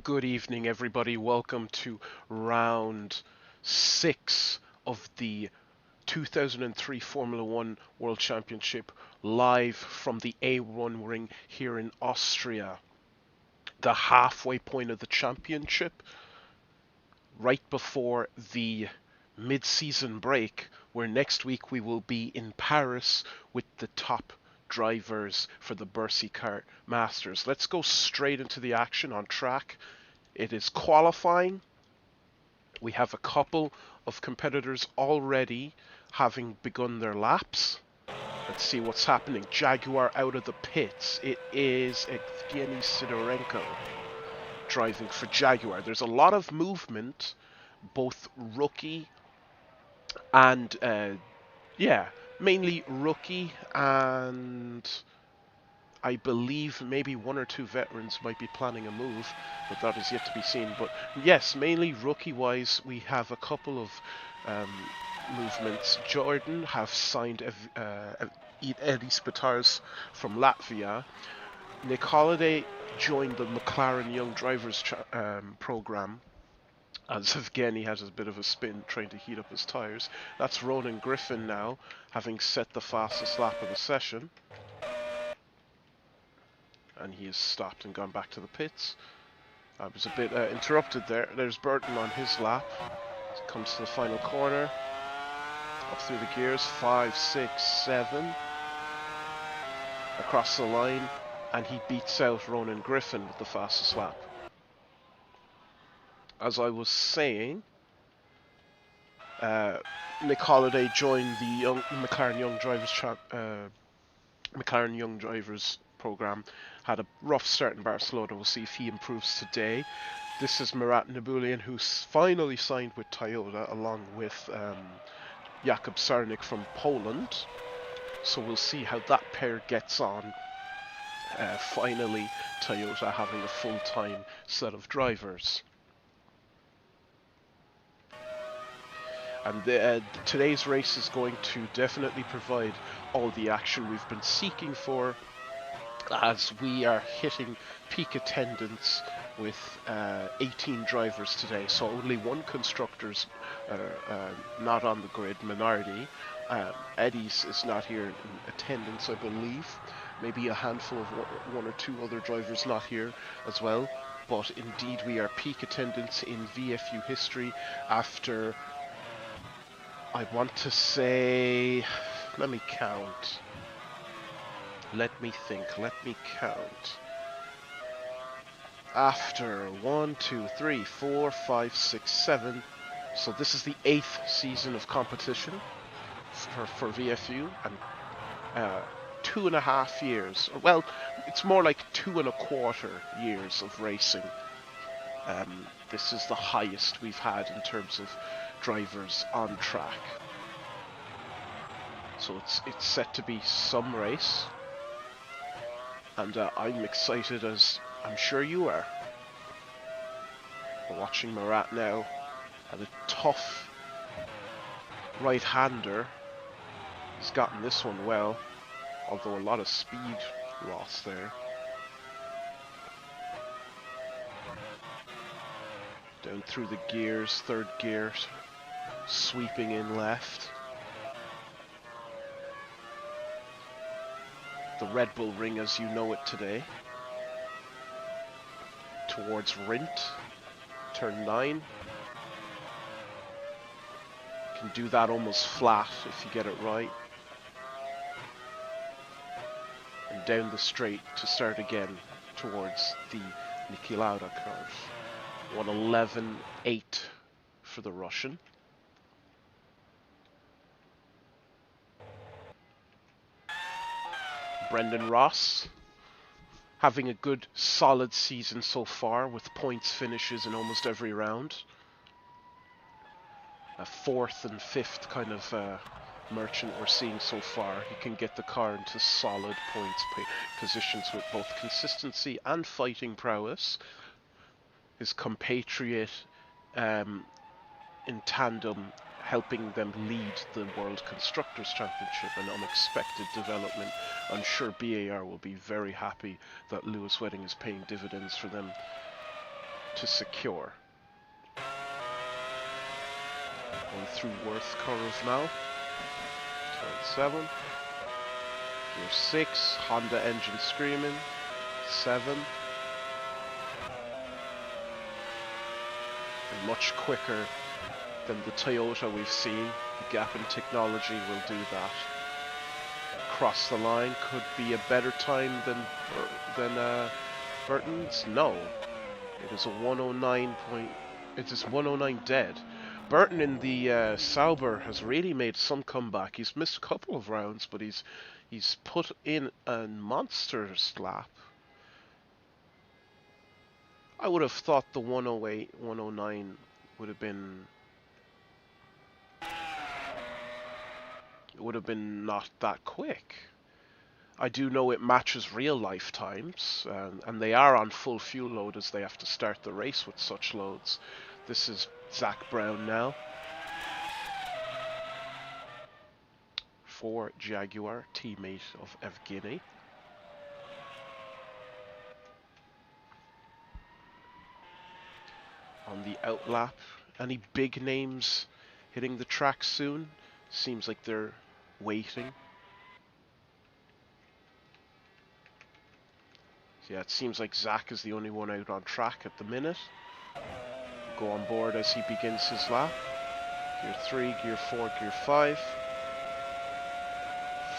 Good evening, everybody. Welcome to round 6 of the 2003 Formula One World Championship, live from the A1 ring here in Austria. The halfway point of the championship, right before the mid-season break, where next week we will be in Paris with the top drivers for the Bercy Kart Masters. Let's go straight into the action on track. It is qualifying. We have a couple of competitors already having begun their laps. Let's see what's happening. Jaguar out of the pits. It is Evgeny Sidorenko driving for Jaguar. There's a lot of movement, both rookie and, mainly rookie, and I believe maybe one or two veterans might be planning a move, but that is yet to be seen. But yes, mainly rookie-wise, we have a couple of movements. Jordan have signed Eddie Spitars from Latvia. Nick Holliday joined the McLaren Young Drivers program, as Evgeny has a bit of a spin trying to heat up his tyres. That's Ronan Griffin now, having set the fastest lap of the session. And he has stopped and gone back to the pits. I was a bit interrupted there. There's Burton on his lap. Comes to the final corner. Up through the gears. 5, 6, 7. Across the line. And he beats out Ronan Griffin with the fastest lap. As I was saying, Nick Holliday joined the McLaren Young Drivers program. Had a rough start in Barcelona. We'll see if he improves today. This is Murat Nabulian, who's finally signed with Toyota, along with Jakub Sarnik from Poland. So we'll see how that pair gets on. Finally, Toyota having a full-time set of drivers. And today's race is going to definitely provide all the action we've been seeking for, as we are hitting peak attendance with 18 drivers today. So only one constructor's not on the grid, Minardi. Eddie's is not here in attendance, I believe. Maybe a handful of one or two other drivers not here as well. But indeed, we are peak attendance in VFU history after, I want to say, let me count. Let me think, let me count. After 1, 2, 3, 4, 5, 6, 7. So this is the 8th season of competition for VFU, and 2.5 years. Well, it's more like 2.25 years of racing. This is the highest we've had in terms of drivers on track. So it's set to be some race. And I'm excited, as I'm sure you are. We're watching Murat now, and a tough right-hander. He's gotten this one well, although a lot of speed loss there. Down through the gears, third gear, sweeping in left. The Red Bull Ring as you know it today. Towards Rint, turn 9. Can do that almost flat if you get it right. And down the straight to start again towards the Niki Lauda curve. 1:11.8 for the Russian. Brendan Ross having a good solid season so far, with points finishes in almost every round. A 4th and 5th kind of merchant we're seeing so far. He can get the car into solid points positions with both consistency and fighting prowess. His compatriot in tandem, helping them lead the World Constructors' Championship, an unexpected development. I'm sure BAR will be very happy that Lewis Wedding is paying dividends for them. to secure. Going through Worth curve now. Turn 7. Gear 6. Honda engine screaming. 7. And much quicker than the Toyota we've seen. The gap in technology will do that. Across the line could be a better time than Burton's. No, it is a 109 point. It is 109 dead. Burton in the Sauber has really made some comeback. He's missed a couple of rounds, but he's put in a monster's lap. I would have thought the 108, 109 would have been. It would have been not that quick. I do know it matches real life times, and they are on full fuel load as they have to start the race with such loads. This is Zach Brown now. For Jaguar, teammate of Evgeny. On the outlap, any big names hitting the track soon? Seems like they're waiting. Yeah, it seems like Zach is the only one out on track at the minute. Go on board as he begins his lap. Gear 3, Gear 4, Gear 5.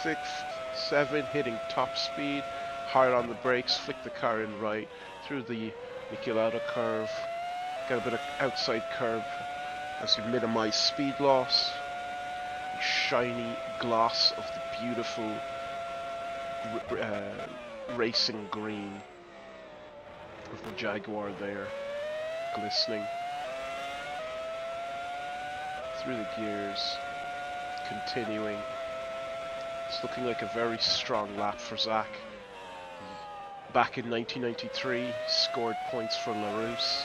6, 7, hitting top speed. Hard on the brakes, flick the car in right. Through the Michelada curve. Get a bit of outside curve as you minimize speed loss. The shiny gloss of the beautiful racing green of the Jaguar there, glistening through the gears, continuing. It's looking like a very strong lap for Zach. Back in 1993, scored points for LaRousse.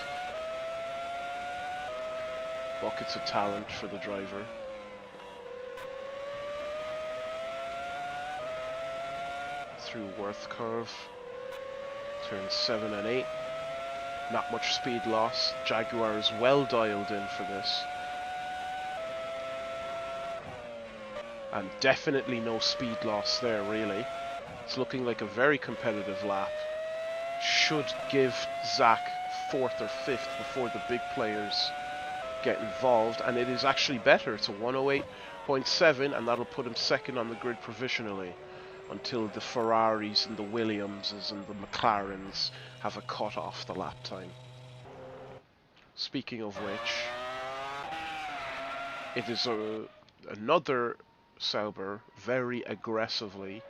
Buckets of talent for the driver. Through Worth curve, turns 7 and 8. Not much speed loss. Jaguar is well dialed in for this. And definitely no speed loss there, really. It's looking like a very competitive lap. Should give Zach 4th or 5th before the big players get involved, and it is actually better. It's a 108.7, and that'll put him 2nd on the grid provisionally until the Ferraris and the Williamses and the McLarens have a cut off the lap time. Speaking of which, it is another Sauber very aggressively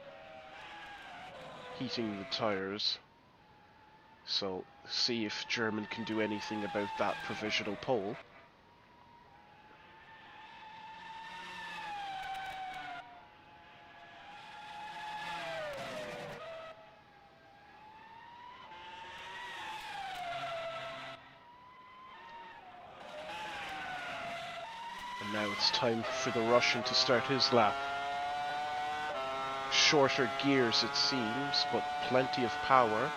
heating the tires. So see if German can do anything about that provisional pole. And now it's time for the Russian to start his lap. Shorter gears it seems, but plenty of power.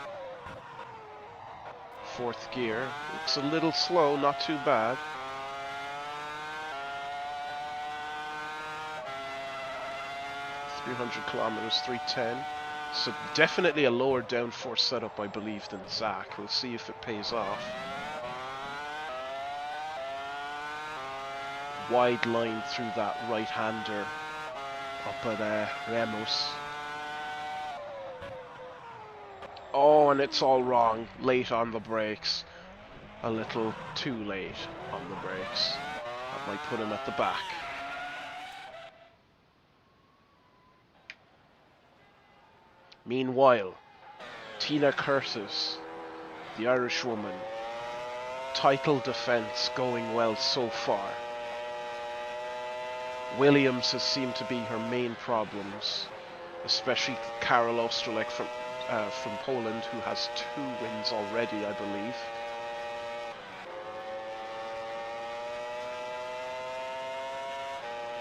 4th gear. Looks a little slow, not too bad. .300 310. So definitely a lower downforce setup, I believe, than Zach. We'll see if it pays off. Wide line through that right-hander up at Remus. Oh, and it's all wrong. Late on the brakes. A little too late on the brakes. That might put him at the back. Meanwhile, Tina Curtis, the Irish woman, title defense going well so far. Williams has seemed to be her main problems, especially Karol Ostrolek from Poland, who has 2 wins already, I believe.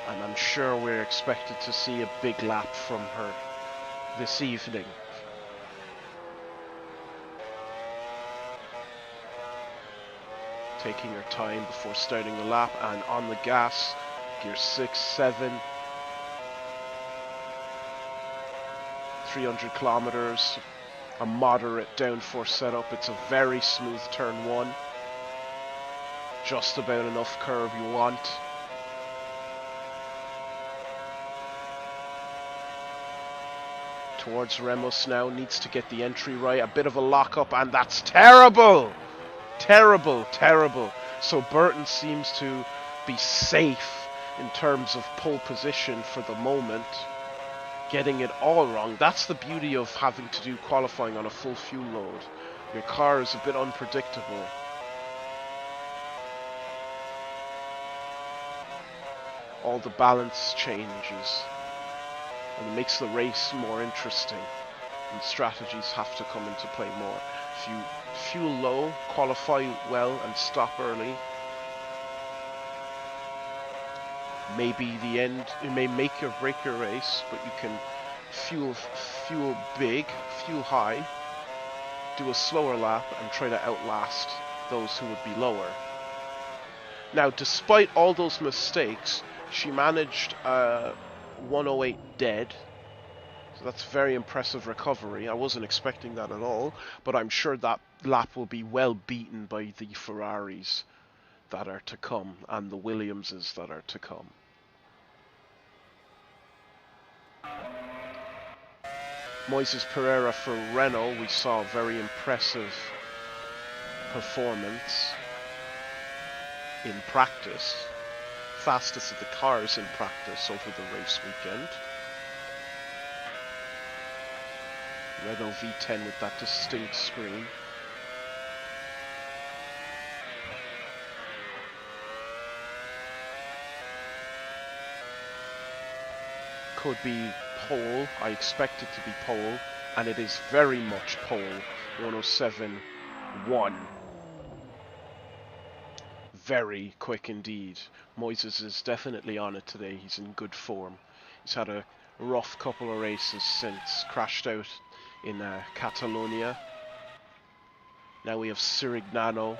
And I'm sure we're expected to see a big lap from her this evening. taking her time before starting the lap, and on the gas, gear 6, 7, 300 kilometers, a moderate downforce setup. It's a very smooth turn 1, just about enough curve you want. Towards Remus now, needs to get the entry right, a bit of a lock-up, and that's terrible! Terrible, terrible. So Burton seems to be safe in terms of pole position for the moment, getting it all wrong. That's the beauty of having to do qualifying on a full fuel load. Your car is a bit unpredictable. All the balance changes, and it makes the race more interesting, and strategies have to come into play more. If you fuel low, qualify well, and stop early, maybe the end, it may make or break your race, but you can fuel big, fuel high, do a slower lap, and try to outlast those who would be lower. Now, despite all those mistakes, she managed 108 dead. So that's very impressive recovery. I wasn't expecting that at all, but I'm sure that lap will be well beaten by the Ferraris that are to come and the Williamses that are to come. Moises Pereira for Renault, we saw a very impressive performance in practice. Fastest of the cars in practice over the race weekend. Renault V10 with that distinct screen. Could be pole. I expect it to be pole, and it is very much pole. 107.1. Very quick indeed. Moises is definitely on it today. He's in good form. He's had a rough couple of races since crashed out in Catalonia. Now we have Sirignano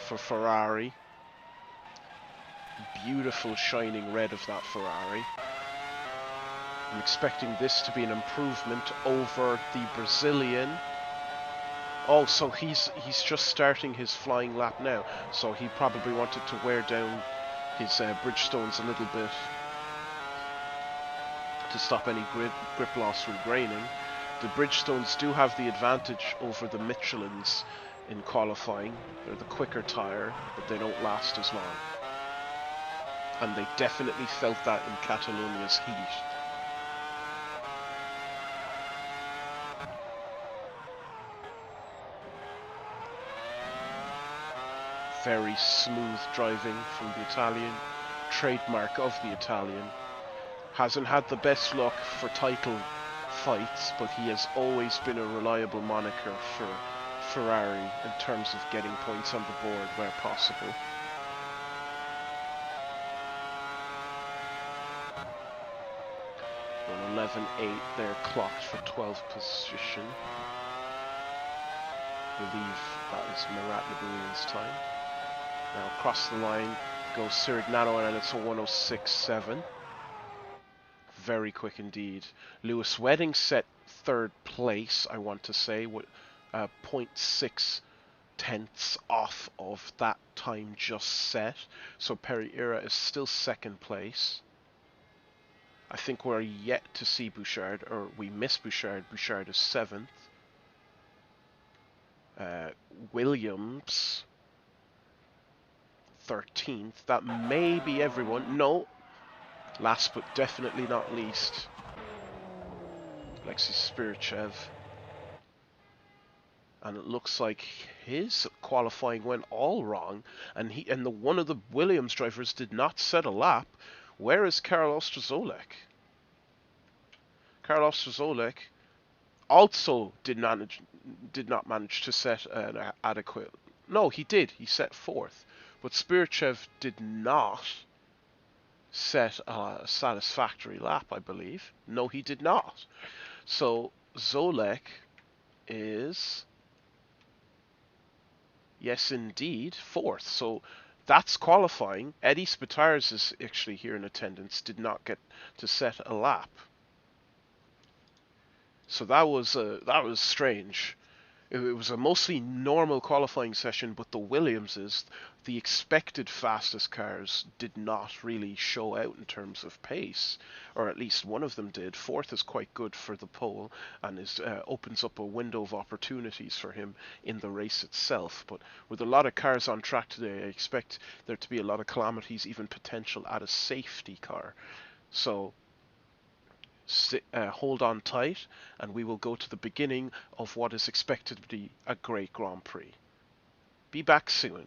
for Ferrari. Beautiful shining red of that Ferrari. I'm expecting this to be an improvement over the Brazilian. Oh, so he's just starting his flying lap now. So he probably wanted to wear down his Bridgestones a little bit to stop any grip loss from graining. The Bridgestones do have the advantage over the Michelins in qualifying. They're the quicker tyre, but they don't last as long. And they definitely felt that in Catalonia's heat. Very smooth driving from the Italian, trademark of the Italian. Hasn't had the best luck for title fights, but he has always been a reliable moniker for Ferrari in terms of getting points on the board where possible. An 11.8 there clocked for 12th position. I believe that is Marat Nabulian's time. Now across the line goes Sirignano, and it's a 106.7. Very quick indeed. Lewis Wedding set third place, I want to say, with 0.6 tenths off of that time just set. So Pereira is still second place. I think we're yet to see Bouchard, or we miss Bouchard. Bouchard is 7th. Williams 13th. That may be everyone. No. Last but definitely not least, Alexis Spirichev. And it looks like his qualifying went all wrong, and one of the Williams drivers did not set a lap. Where is Karol Ostrozolek? Karol Ostrozolek also did not manage to set an adequate. No, he did. He set 4th, but Spirichev did not set a satisfactory lap, I believe. No, he did not. So Zolek is Yes, indeed, fourth. So that's qualifying. Eddie Spitars is actually here in attendance. Did not get to set a lap. So that was strange. It was a mostly normal qualifying session, but the Williamses, the expected fastest cars, did not really show out in terms of pace, or at least one of them did. Fourth is quite good for the pole and opens up a window of opportunities for him in the race itself. But with a lot of cars on track today, I expect there to be a lot of calamities, even potential at a safety car. So hold on tight, and we will go to the beginning of what is expected to be a great Grand Prix. Be back soon.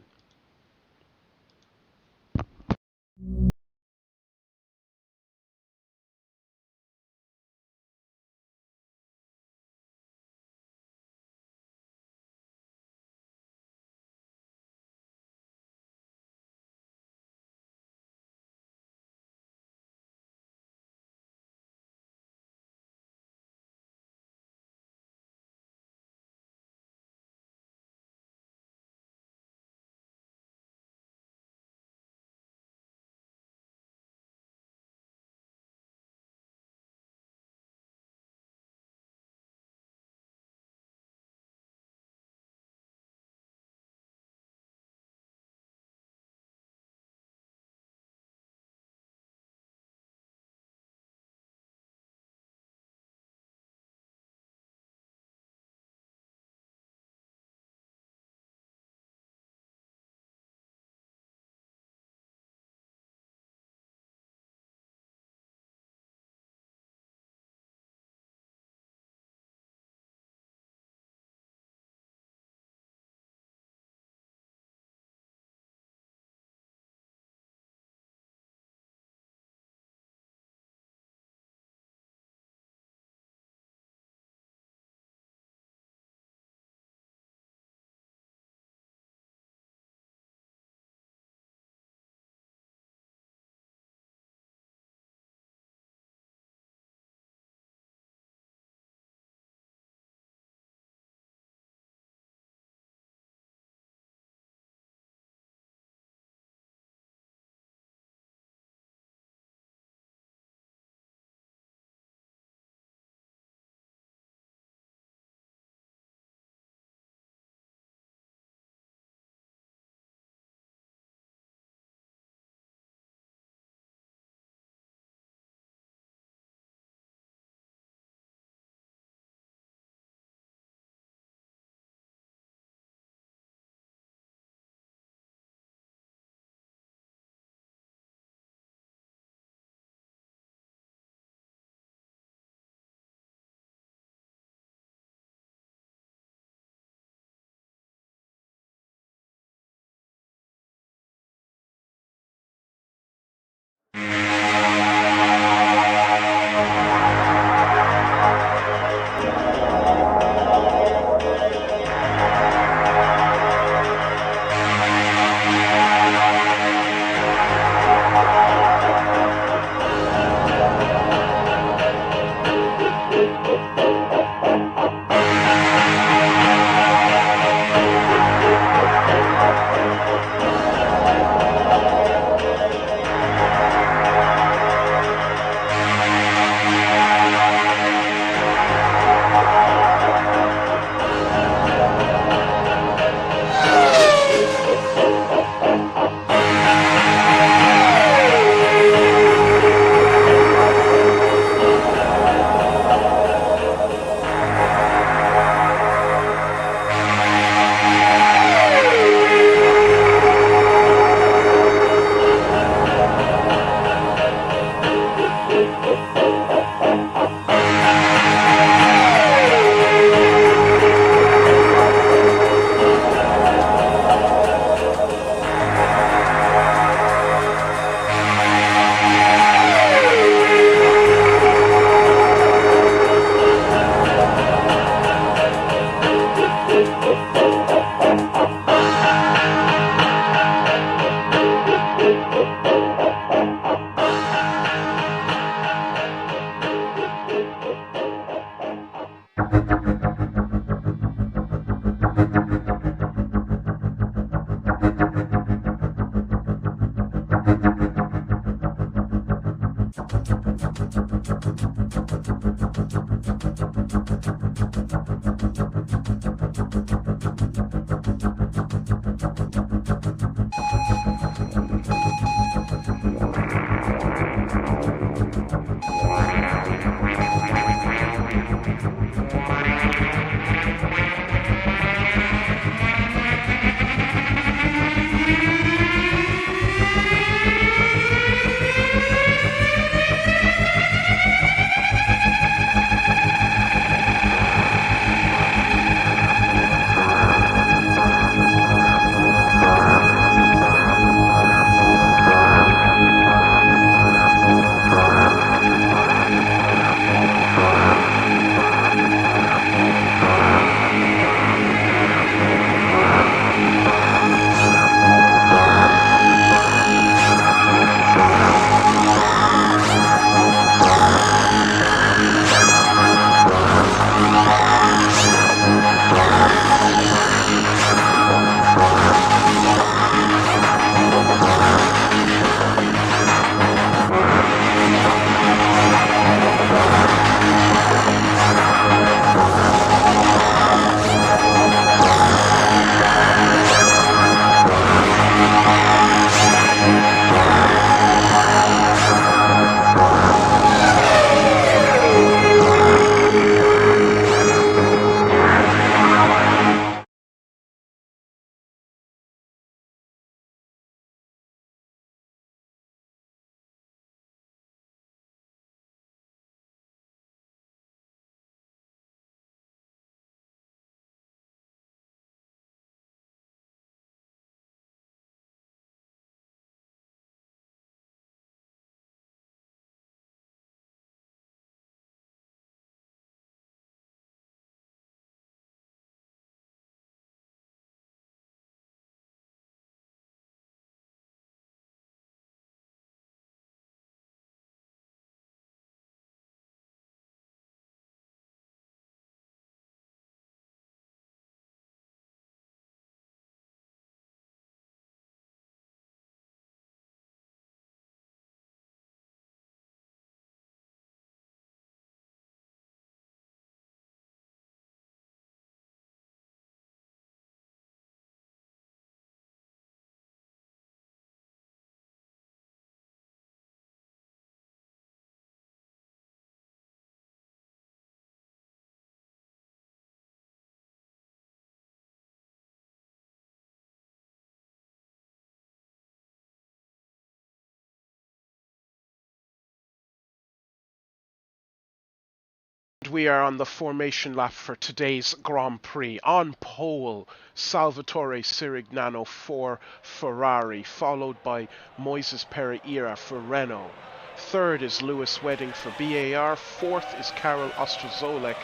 we are on the formation lap for today's Grand Prix. On pole, Salvatore Sirignano for Ferrari, followed by Moises Pereira for Renault. Third is Lewis Wedding for BAR. Fourth is Karol Ostrozolek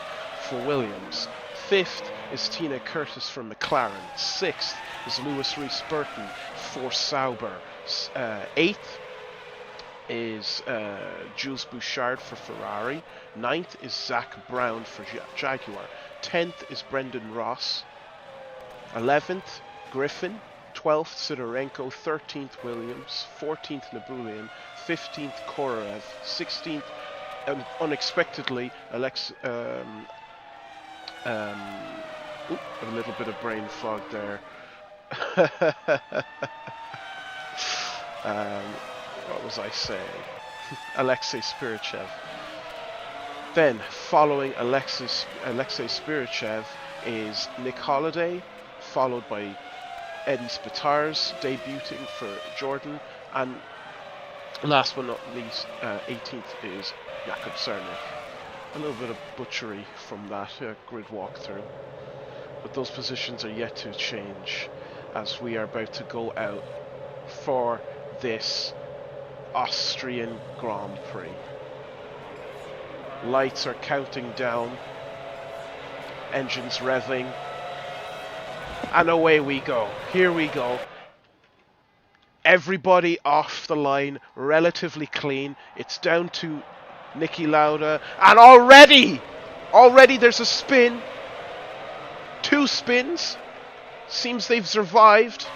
for Williams. Fifth is Tina Curtis for McLaren. Sixth is Lewis Reese Burton for Sauber. Eighth is Jules Bouchard for Ferrari. Ninth is Zach Brown for Jaguar. 10th is Brendan Ross. 11th, Griffin. 12th, Sidorenko. 13th, Williams. 14th, Nabulian. 15th, Korarev. 16th, unexpectedly, a little bit of brain fog there. What was I saying? Alexei Spirichev. Then, following Alexei Spirichev is Nick Holliday, followed by Eddie Spitars, debuting for Jordan, and last but not least, 18th is Jakub Cernak. A little bit of butchery from that grid walkthrough, but those positions are yet to change as we are about to go out for this Austrian Grand Prix. Lights are counting down, engines revving, and away we go. Here we go. Everybody off the line, relatively clean. It's down to Niki Lauda, and already there's a spin. 2 spins. Seems they've survived.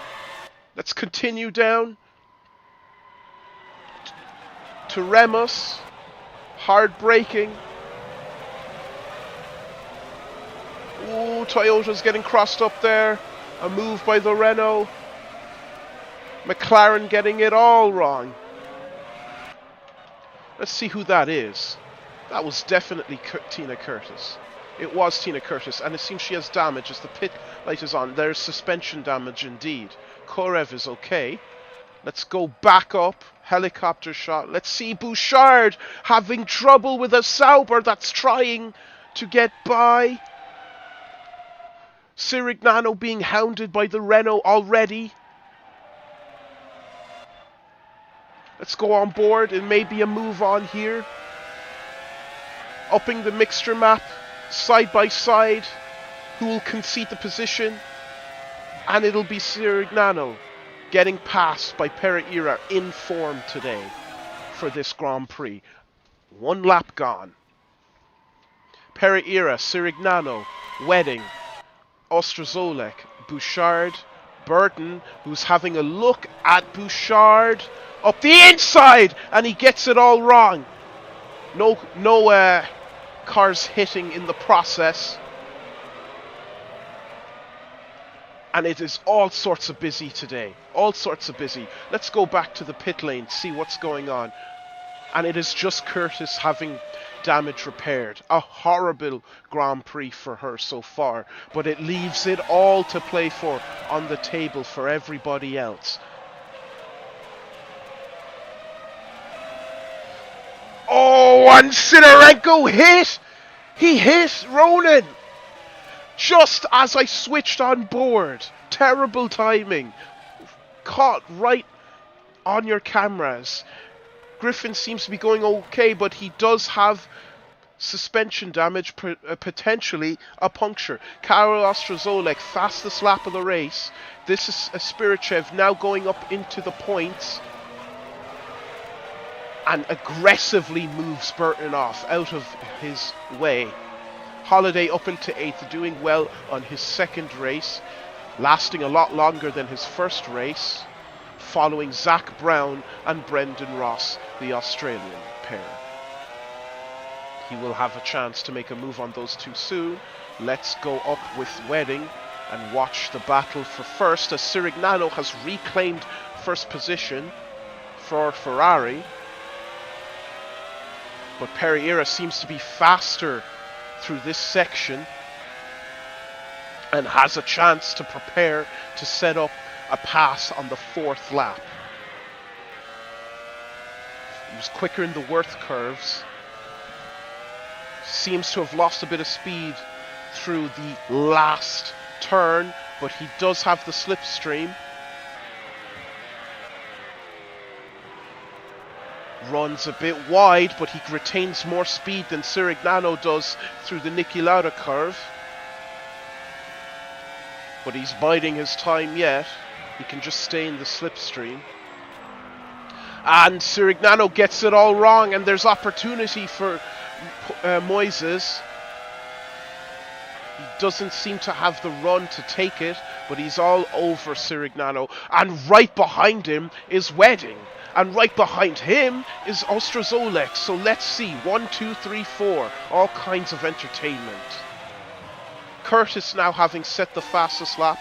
Let's continue down to Remus. Hard braking. Ooh, Toyota's getting crossed up there. A move by the Renault. McLaren getting it all wrong. Let's see who that is. That was definitely Tina Curtis. It was Tina Curtis, and it seems she has damage as the pit light is on. There's suspension damage indeed. Korev is okay. Let's go back up. Helicopter shot. Let's see Bouchard having trouble with a Sauber that's trying to get by. Sirignano being hounded by the Renault already. Let's go on board. It may be a move on here. Upping the mixture map. Side by side. Who will concede the position? And it'll be Sirignano getting passed by Pereira in form today for this Grand Prix. 1 lap gone. Pereira, Sirignano, Wedding, Ostrozolek, Bouchard, Burton, who's having a look at Bouchard up the inside, and he gets it all wrong. No cars hitting in the process. And it is all sorts of busy today. All sorts of busy. Let's go back to the pit lane, see what's going on. And it is just Curtis having damage repaired. A horrible Grand Prix for her so far. But it leaves it all to play for on the table for everybody else. Oh, and Sidorenko hit! He hit Ronan! Just as I switched on board. Terrible timing. Caught right on your cameras. Griffin seems to be going okay, but he does have suspension damage, potentially a puncture. Karol Ostrozolek, fastest lap of the race. This is a Spirichev now going up into the points and aggressively moves Burton off out of his way. Holiday up into 8th, doing well on his second race, lasting a lot longer than his first race, following Zach Brown and Brendan Ross, the Australian pair. He will have a chance to make a move on those two soon. Let's go up with Wedding and watch the battle for first, as Sirignano has reclaimed first position for Ferrari. But Pereira seems to be faster through this section and has a chance to prepare to set up a pass on the 4th lap. He was quicker in the Worth curves. Seems to have lost a bit of speed through the last turn, but he does have the slipstream. Runs a bit wide, but he retains more speed than Sirignano does through the Niki Lauda curve. But he's biding his time yet. He can just stay in the slipstream. And Sirignano gets it all wrong, and there's opportunity for Moises. He doesn't seem to have the run to take it, but he's all over Sirignano. And right behind him is Wedding. And right behind him is Ostrozolek. So let's see. 1, 2, 3, 4. All kinds of entertainment. Curtis now having set the fastest lap.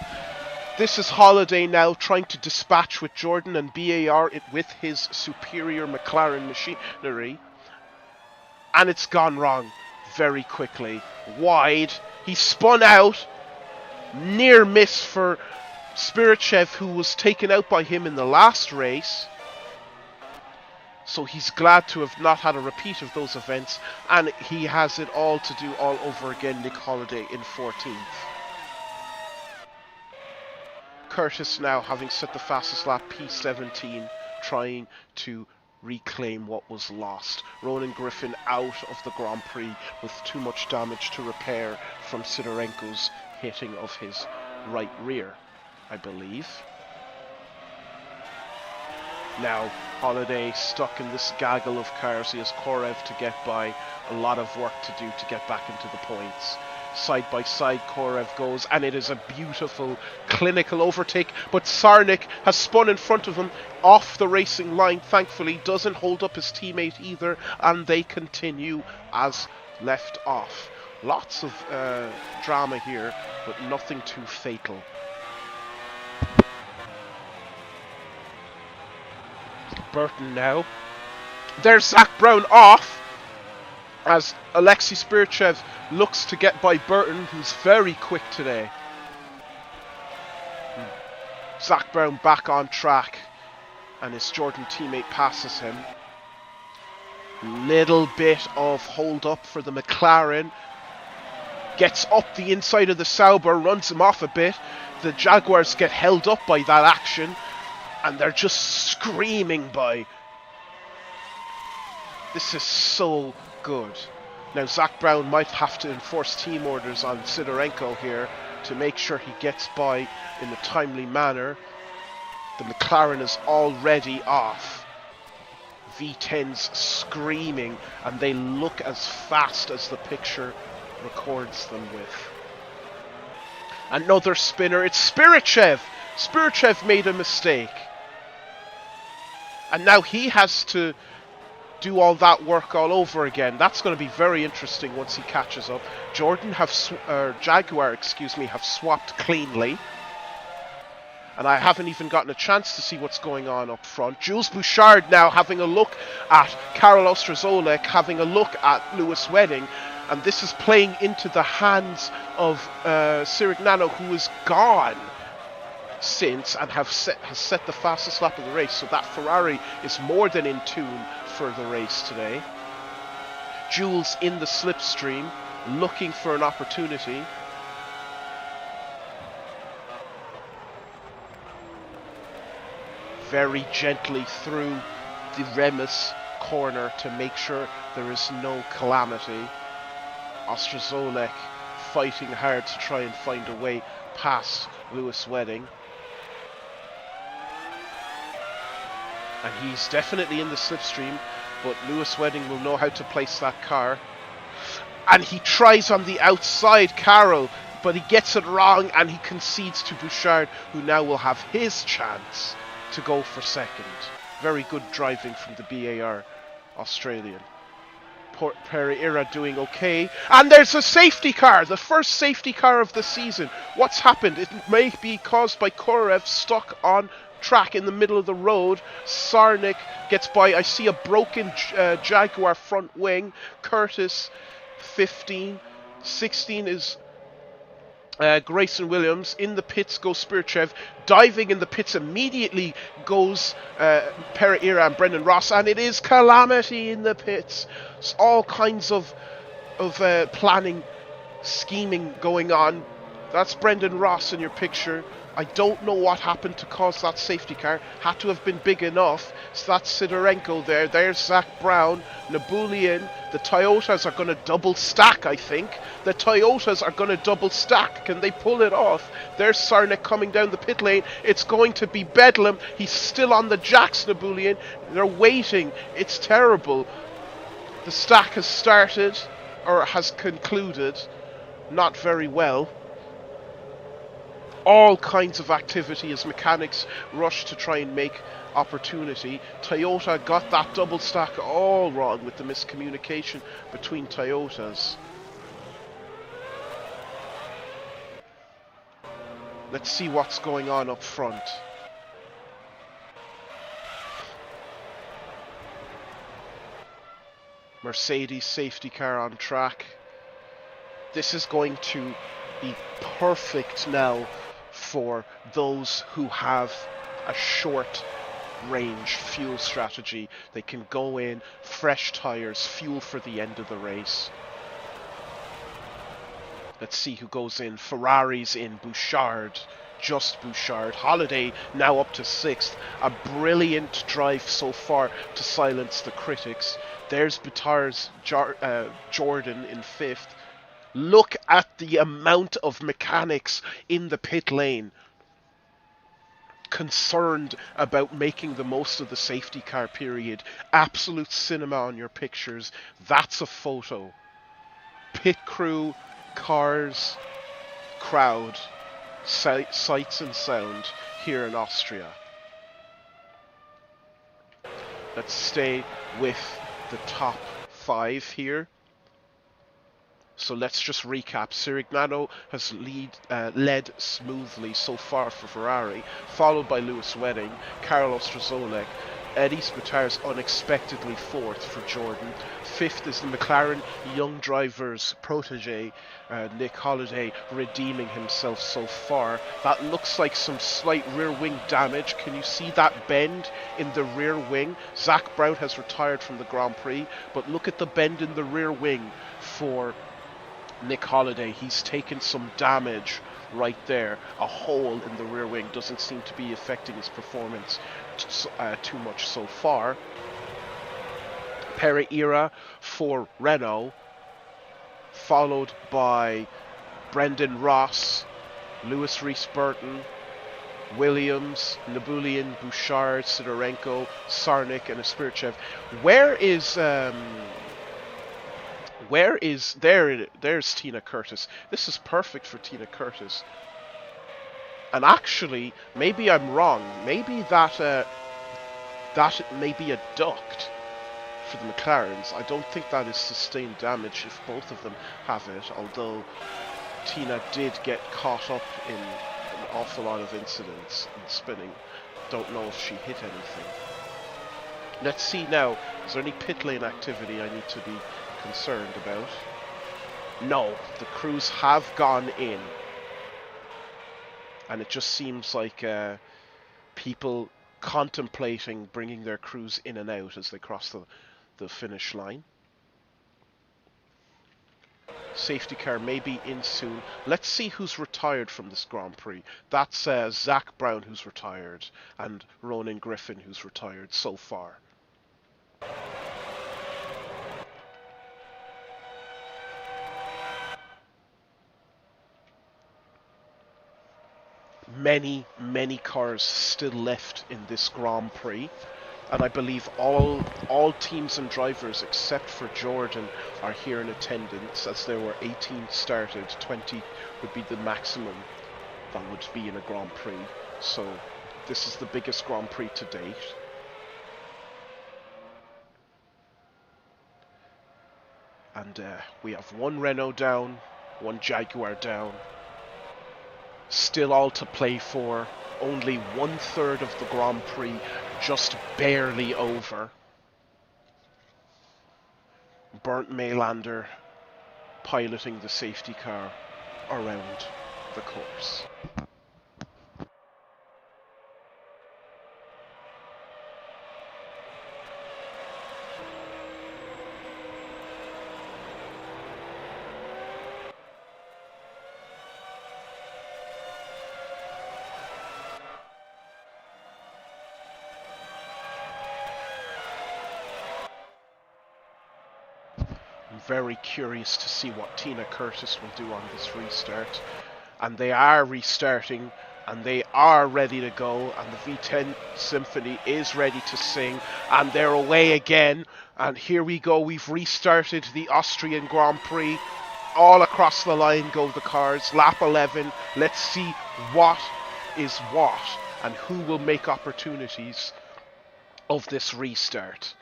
This is Holiday now trying to dispatch with Jordan and BAR it with his superior McLaren machinery. And it's gone wrong very quickly. Wide. He spun out. Near miss for Spirichev, who was taken out by him in the last race. So he's glad to have not had a repeat of those events, and he has it all to do all over again. Nick Holiday in 14th. Curtis now having set the fastest lap, P17, trying to reclaim what was lost. Ronan Griffin out of the Grand Prix with too much damage to repair from Sidorenko's hitting of his right rear, I believe. Now, Holiday stuck in this gaggle of cars. He has Korev to get by. A lot of work to do to get back into the points. Side by side, Korev goes, and it is a beautiful, clinical overtake. But Sarnik has spun in front of him off the racing line. Thankfully, doesn't hold up his teammate either, and they continue as left off. Lots of drama here, but nothing too fatal. Burton now. There's Zach Brown off as Alexei Spirichev looks to get by Burton, who's very quick today. Zach Brown back on track and his Jordan teammate passes him. Little bit of hold up for the McLaren. Gets up the inside of the Sauber, runs him off a bit. The Jaguars get held up by that action, and they're just screaming by. This is so good. Now Zach Brown might have to enforce team orders on Sidorenko here to make sure he gets by in a timely manner. The McLaren is already off. V10's screaming, and they look as fast as the picture records them with. Another spinner. It's Spirichev. Spirichev made a mistake. And now he has to do all that work all over again. That's going to be very interesting once he catches up. Jaguar have swapped cleanly. And I haven't even gotten a chance to see what's going on up front. Jules Bouchard now having a look at Karol Ostrozolek, having a look at Lewis Wedding. And this is playing into the hands of Sirignano, who is gone since and has set the fastest lap of the race. So that Ferrari is more than in tune for the race today. Jules in the slipstream, looking for an opportunity. Very gently through the Remus corner to make sure there is no calamity. Ostrozolek fighting hard to try and find a way past Lewis Wedding. And he's definitely in the slipstream, but Lewis Wedding will know how to place that car. And he tries on the outside, Karol, but he gets it wrong and he concedes to Bouchard, who now will have his chance to go for second. Very good driving from the BAR Australian. Pereira doing okay. And there's a safety car, the first safety car of the season. What's happened? It may be caused by Korev stuck on track in the middle of the road. Sarnik gets by. I see a broken Jaguar front wing. Curtis 15. 16 is Grayson Williams. In the pits goes Spirichev. Diving in the pits immediately goes Pereira and Brendan Ross, and it is calamity in the pits. All kinds of of planning, scheming going on. That's Brendan Ross in your picture. I don't know what happened to cause that safety car. Had to have been big enough. So that's Sidorenko there. There's Zach Brown, Nabulian. The Toyotas are going to double stack, I think. The Toyotas are going to double stack. Can they pull it off? There's Sarnik coming down the pit lane. It's going to be bedlam. He's still on the jacks, Nabulian. They're waiting. It's terrible. The stack has started, or has concluded, not very well. All kinds of activity as mechanics rush to try and make opportunity. Toyota got that double stack all wrong with the miscommunication between Toyotas. Let's see what's going on up front. Mercedes safety car on track. This is going to be perfect now for those who have a short range fuel strategy. They can go in, fresh tyres, fuel for the end of the race. Let's see who goes in. Ferrari's in. Bouchard, just Bouchard. Holiday now up to 6th. A brilliant drive so far to silence the critics. There's Bitar's Jordan in 5th. Look at the amount of mechanics in the pit lane concerned about making the most of the safety car period. Absolute cinema on your pictures. That's a photo. Pit crew, cars, crowd, sights and sound here in Austria. Let's stay with the top 5 here. So let's just recap. Sirignano has led smoothly so far for Ferrari, followed by Lewis Wedding, Carlos Strzelec. Eddie Spitar's unexpectedly 4th for Jordan. 5th is the McLaren young driver's protege, Nick Holliday, redeeming himself so far. That looks like some slight rear wing damage. Can you see that bend in the rear wing? Zach Brown has retired from the Grand Prix, but look at the bend in the rear wing for Nick Holliday. He's taken some damage right there. A hole in the rear wing doesn't seem to be affecting his performance too much so far. Pereira for Renault, followed by Brendan Ross, Lewis Reese-Burton, Williams, Nabulian, Bouchard, Sidorenko, Sarnik, and Aspirchev. There's Tina Curtis. This is perfect for Tina Curtis. And actually, maybe I'm wrong. Maybe that may be a duct for the McLarens. I don't think that is sustained damage if both of them have it, although Tina did get caught up in an awful lot of incidents and spinning. Don't know if she hit anything. Let's see now. Is there any pit lane activity I need to be concerned about? No, the crews have gone in. And it just seems like people contemplating bringing their crews in and out as they cross the finish line. Safety car may be in soon. Let's see who's retired from this Grand Prix. That's Zach Brown who's retired, and Ronan Griffin who's retired so far. Many cars still left in this Grand Prix, and I believe all teams and drivers except for Jordan are here in attendance, as there were 18 started. 20 would be the maximum that would be in a Grand Prix, so this is the biggest Grand Prix to date. And we have one Renault down, one Jaguar down. Still all to play for. Only 1/3 of the Grand Prix, just barely over. Bernd Maylander piloting the safety car around the course. very curious to see what Tina Curtis will do on this restart. And they are restarting, and they are ready to go, and the V10 Symphony is ready to sing, and they're away again. And here we go, we've restarted the Austrian Grand Prix. All across the line go the cars, lap 11. Let's see what is what, and who will make opportunities of this restart.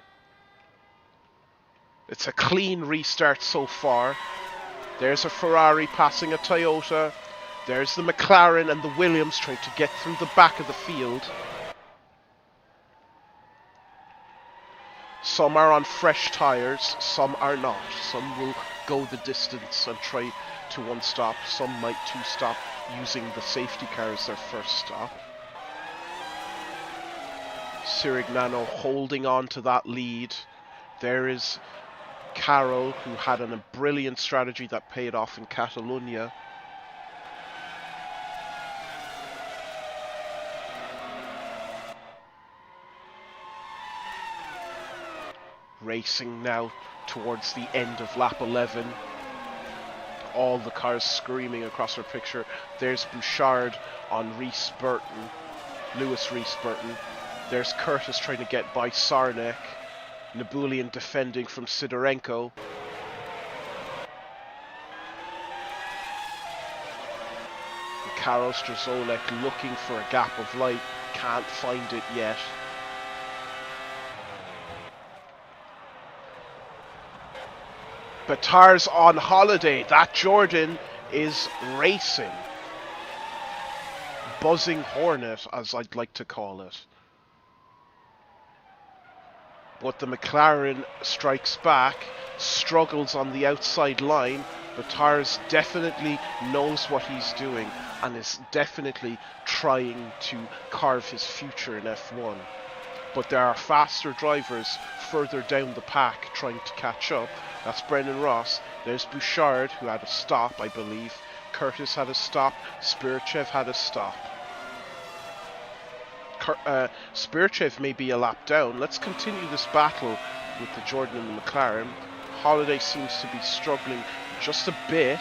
It's a clean restart so far. There's a Ferrari passing a Toyota. There's the McLaren and the Williams trying to get through the back of the field. Some are on fresh tyres, some are not. Some will go the distance and try to one stop. Some might two stop using the safety car as their first stop. Sirignano holding on to that lead. There is Carroll, who had a brilliant strategy that paid off in Catalonia. Racing now towards the end of lap 11. All the cars screaming across our picture. There's Bouchard on Lewis Reese Burton. There's Curtis trying to get by Sarnek. Nabulian defending from Sidorenko. Karol Strazolek looking for a gap of light. Can't find it yet. Batar's on holiday. That Jordan is racing. Buzzing Hornet, as I'd like to call it. But the McLaren strikes back, struggles on the outside line. Batar's definitely knows what he's doing and is definitely trying to carve his future in F1. But there are faster drivers further down the pack trying to catch up. That's Brendan Ross. There's Bouchard, who had a stop, I believe. Curtis had a stop. Spirchev had a stop. Spirchev may be a lap down. Let's continue this battle with the Jordan and the McLaren. Holiday seems to be struggling just a bit.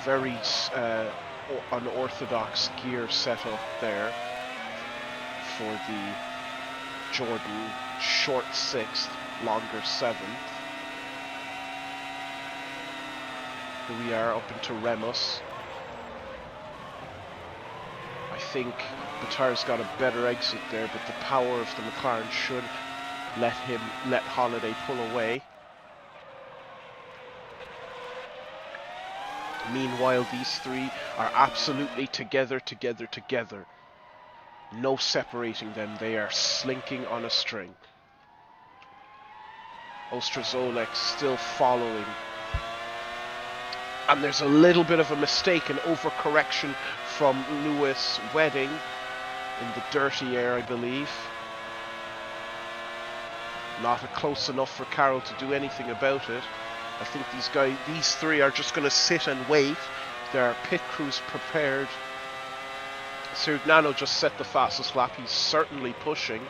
Very unorthodox gear setup there for the Jordan. Short 6th, longer 7th. Here we are up into Remus. I think Batar's got a better exit there, but the power of the McLaren should let Holiday pull away. Meanwhile, these three are absolutely together. No separating them. They are slinking on a string. Ostrazolek still following. And there's a little bit of a mistake, an overcorrection from Lewis Wedding in the dirty air, I believe. Not close enough for Carroll to do anything about it. I think these three are just going to sit and wait. There are pit crews prepared. Sirignano just set the fastest lap. He's certainly pushing.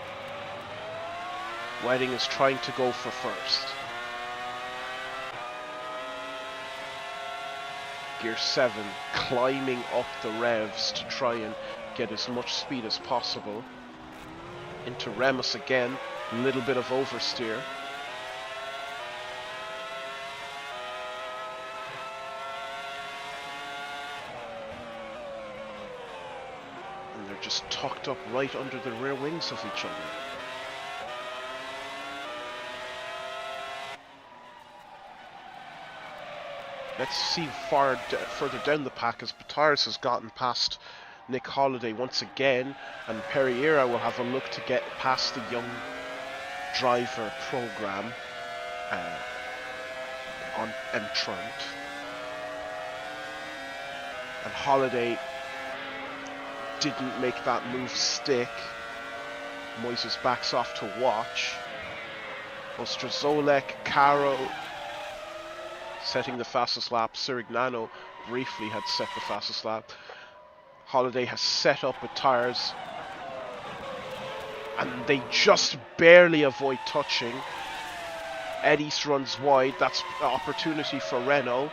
Wedding is trying to go for first. Gear 7 climbing up the revs to try and get as much speed as possible. Into Remus again, a little bit of oversteer. And they're just tucked up right under the rear wings of each other. Let's see further down the pack as Bataris has gotten past Nick Holiday once again, and Pereira will have a look to get past the young driver program on Entrant. And Holiday didn't make that move stick. Moises backs off to watch. Ostrazolek, Caro setting the fastest lap. Sirignano briefly had set the fastest lap. Holiday has set up with tyres. And they just barely avoid touching. Eddis runs wide. That's an opportunity for Renault.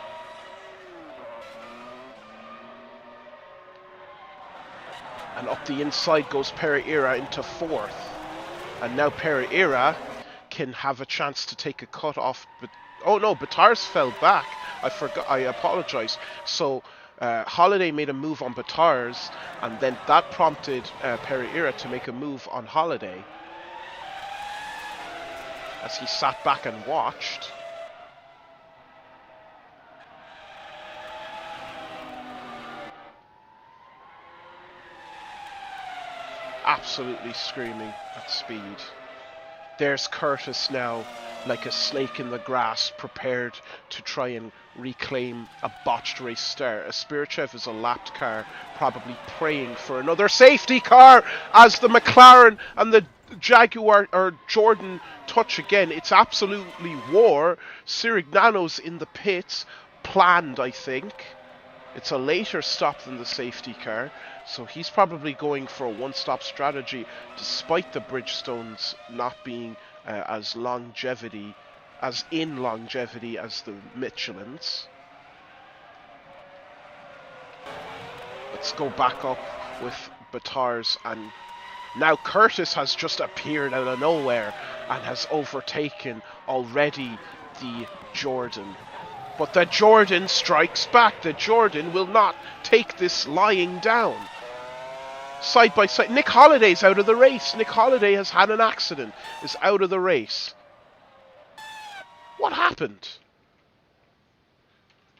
And up the inside goes Pereira into fourth. And now Pereira can have a chance to take a cut off. But oh no, Batars fell back. I forgot. I apologize. So Holiday made a move on Batars, and then that prompted Pereira to make a move on Holiday. As he sat back and watched. Absolutely screaming at speed. There's Curtis now, like a snake in the grass, prepared to try and reclaim a botched race start. Spirichev is a lapped car, probably praying for another safety car as the McLaren and the Jaguar or Jordan touch again. It's absolutely war. Sirignano's in the pits, planned, I think. It's a later stop than the safety car, so he's probably going for a one-stop strategy, despite the Bridgestones not being as in longevity as the Michelins. Let's go back up with Batars, and now Curtis has just appeared out of nowhere and has overtaken already the Jordan. But the Jordan strikes back. The Jordan will not take this lying down. Side by side. Nick Holliday's out of the race. Nick Holiday has had an accident. Is out of the race. What happened?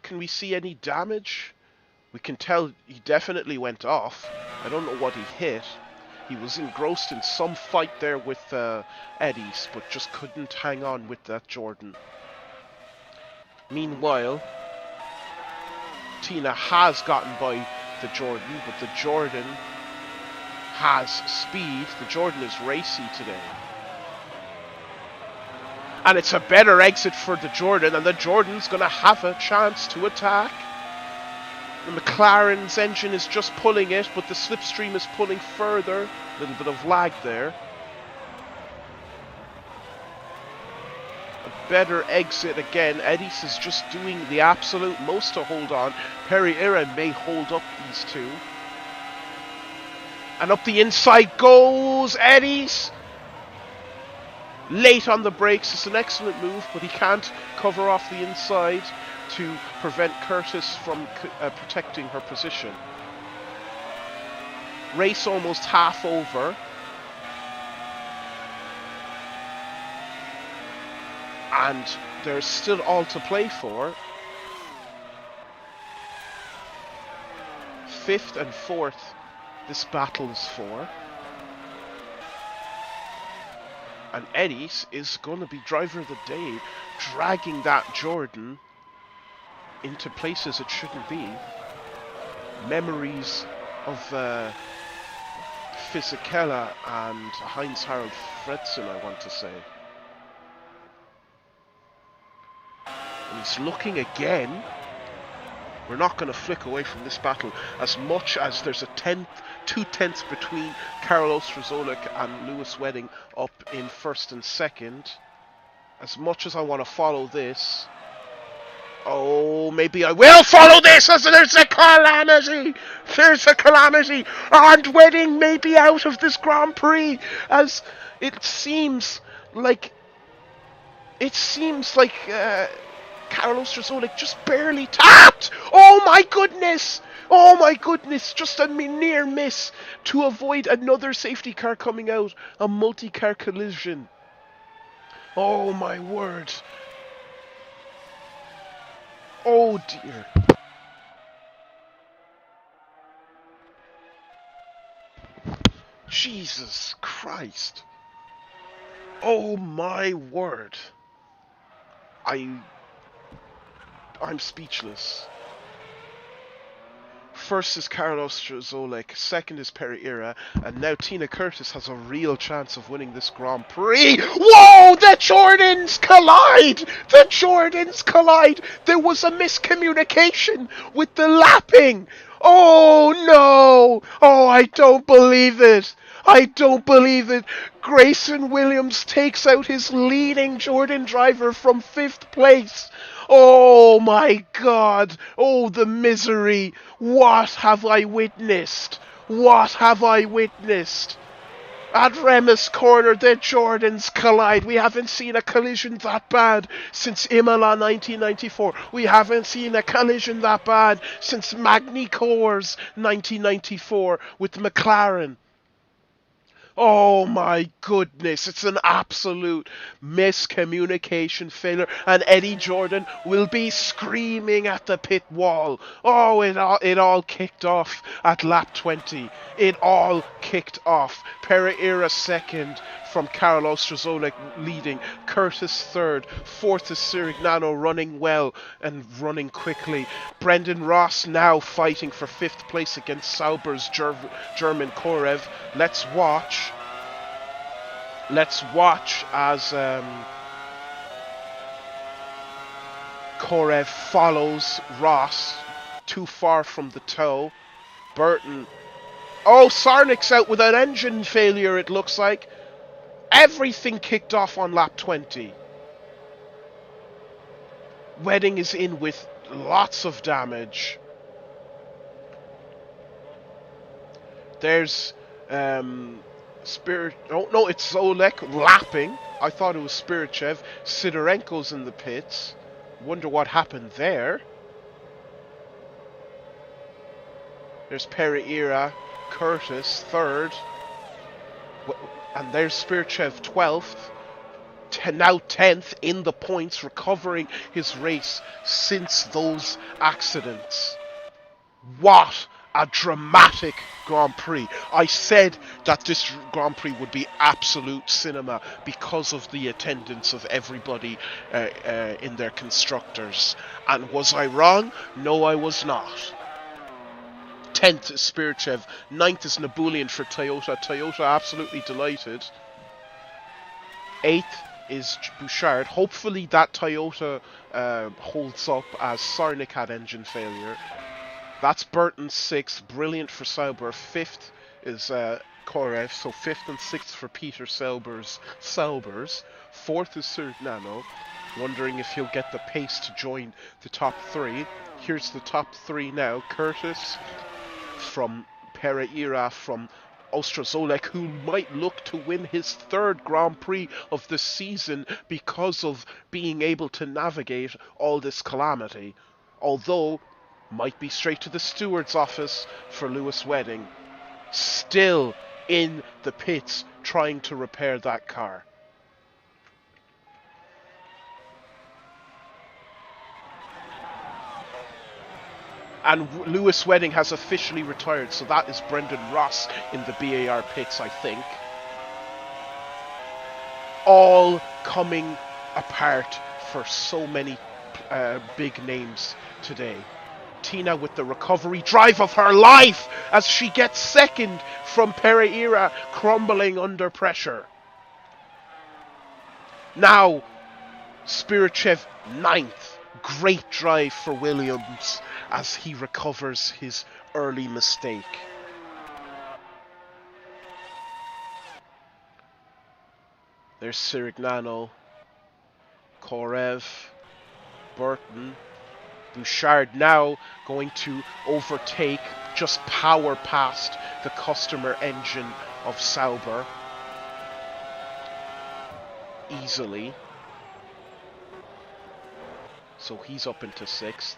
Can we see any damage? We can tell he definitely went off. I don't know what he hit. He was engrossed in some fight there with Eddie's, but just couldn't hang on with that Jordan. Meanwhile, Tina has gotten by the Jordan, but the Jordan has speed. The Jordan is racy today. And it's a better exit for the Jordan, and the Jordan's going to have a chance to attack. The McLaren's engine is just pulling it, but the slipstream is pulling further. A little bit of lag there. Better exit again. Eddis is just doing the absolute most to hold on. Pereira may hold up these two. And up the inside goes Eddis. Late on the brakes. It's an excellent move, but he can't cover off the inside to prevent Curtis from protecting her position. Race almost half over. And there's still all to play for. 5th and 4th, this battle is for. And Eddis is going to be driver of the day, dragging that Jordan into places it shouldn't be. Memories of Fisichella and Heinz-Harald Frentzen, I want to say. And he's looking again. We're not going to flick away from this battle as much as there's 2 tenths between Karol Ostrozolik and Lewis Wedding up in 1st and 2nd. As much as I want to follow this, oh, maybe I will follow this as there's a calamity. There's a calamity. And Wedding may be out of this Grand Prix, as it seems like Karol Ostrozolik just barely tapped. Oh my goodness! Oh my goodness! Just a near miss to avoid another safety car coming out. A multi-car collision. Oh my word. Oh dear. Jesus Christ. Oh my word. I'm speechless. First is Karol Ostrozolik, second is Pereira, and now Tina Curtis has a real chance of winning this Grand Prix. Whoa! The Jordans collide! The Jordans collide! There was a miscommunication with the lapping! Oh no! Oh, I don't believe it. I don't believe it. Grayson Williams takes out his leading Jordan driver from 5th place. Oh my God. Oh, the misery. What have I witnessed? What have I witnessed? At Remus Corner, the Jordans collide. We haven't seen a collision that bad since Imola 1994. We haven't seen a collision that bad since Magny Cours 1994 with McLaren. Oh my goodness, it's an absolute miscommunication failure, and Eddie Jordan will be screaming at the pit wall. Oh, it all kicked off at lap 20. It all kicked off. Pereira second from Carlos Strzolik leading, Curtis third, fourth is Sirignano running well and running quickly. Brendan Ross now fighting for 5th place against Sauber's German Korev. Let's watch as Korev follows Ross too far from the toe. Burton. Oh, Sarnik's out with an engine failure, it looks like. Everything kicked off on lap 20. Wedding is in with lots of damage. There's Spirit. Oh no, it's Zolek lapping. I thought it was Spirichev. Sidorenko's in the pits. Wonder what happened there. There's Pereira, Curtis third, and there's Spirichev 12th. Now 10th in the points, recovering his race since those accidents. What a dramatic Grand Prix. I said that this Grand Prix would be absolute cinema because of the attendance of everybody in their constructors. And was I wrong? No, I was not. 10th is Spirichev, 9th is Nabulian for Toyota. Toyota absolutely delighted. 8th is Bouchard. Hopefully that Toyota holds up as Sarnik had engine failure. That's Burton 6th, brilliant for Sauber. 5th is Korev, so 5th and 6th for Peter Saubers. 4th is Sirignano, wondering if he'll get the pace to join the top 3. Here's the top 3 now. Curtis from Pereira from Ostrozolek, who might look to win his 3rd Grand Prix of the season because of being able to navigate all this calamity. Although might be straight to the steward's office for Lewis Wedding. Still in the pits trying to repair that car. And Lewis Wedding has officially retired, so that is Brendan Ross in the BAR pits, I think. All coming apart for so many big names today. Tina with the recovery drive of her life as she gets 2nd from Pereira, crumbling under pressure. Now, Spirichev 9th. Great drive for Williams as he recovers his early mistake. There's Sirignano, Korev, Burton. Bouchard now going to overtake, just power past the customer engine of Sauber easily. So he's up into 6th.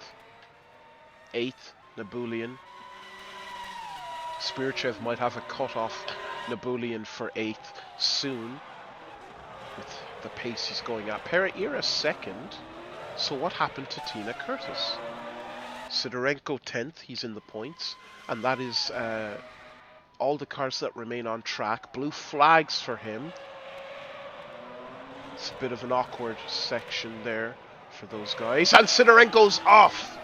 8th, Nabulian. Spirichev might have a cut off Nabulian for 8th soon with the pace he's going at. Pereira 2nd. So what happened to Tina Curtis? Sidorenko 10th, he's in the points. And that is all the cars that remain on track. Blue flags for him. It's a bit of an awkward section there for those guys. And Sidorenko's off!